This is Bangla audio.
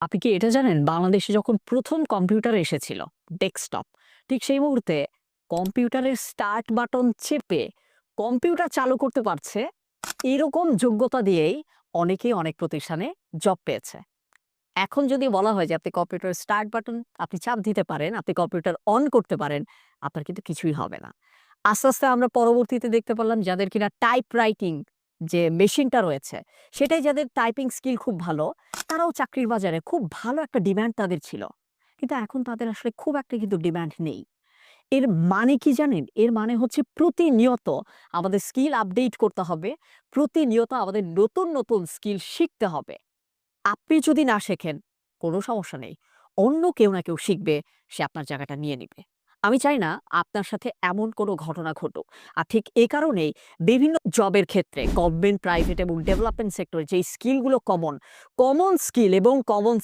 আপনি কি এটা জানেন বাংলাদেশে যখন ১ম কম্পিউটার এসেছিল, ডেস্কটপ, ঠিক সেই মুহূর্তে কম্পিউটারের স্টার্ট বাটন চেপে কম্পিউটার চালু করতে পারছে, এরকম যোগ্যতা দিয়েই অনেকেই অনেক প্রতিষ্ঠানে জব পেয়েছে। এখন যদি বলা হয় যে আপনি কম্পিউটারের স্টার্ট বাটন আপনি চাপ দিতে পারেন, আপনি কম্পিউটার অন করতে পারেন, আপনার কিন্তু কিছুই হবে না। আস্তে, আস্তে আমরা পরবর্তীতে দেখতে পারলাম যাদের কিনা টাইপ রাইটিং যে মেশিনটা রয়েছে, সেটাই যাদের টাইপিং স্কিল খুব ভালো, তারাও চাকরির বাজারে খুব ভালো একটা ডিমান্ড তাদের ছিল। কিন্তু এখন তাদের আসলে খুব একটা কিন্তু ডিমান্ড নেই। এর মানে কি জানেন? এর মানে হচ্ছে প্রতিনিয়ত আমাদের স্কিল আপডেট করতে হবে। প্রতিনিয়ত আমাদের নতুন, নতুন স্কিল শিখতে হবে। আপনি যদি না শেখেন, কোনো সমস্যা নেই। অন্য কেউ না কেউ শিখবে, সে আপনার জায়গাটা নিয়ে নিবে। আমি চাই না আপনার সাথে এমন কোনো ঘটনা ঘটুক। আর ঠিক এ কারণেই বিভিন্ন জবের ক্ষেত্রে গভর্নমেন্ট, প্রাইভেট এবং ডেভেলপমেন্ট সেক্টরে যেই স্কিলগুলো কমন, কমন স্কিল এবং কমন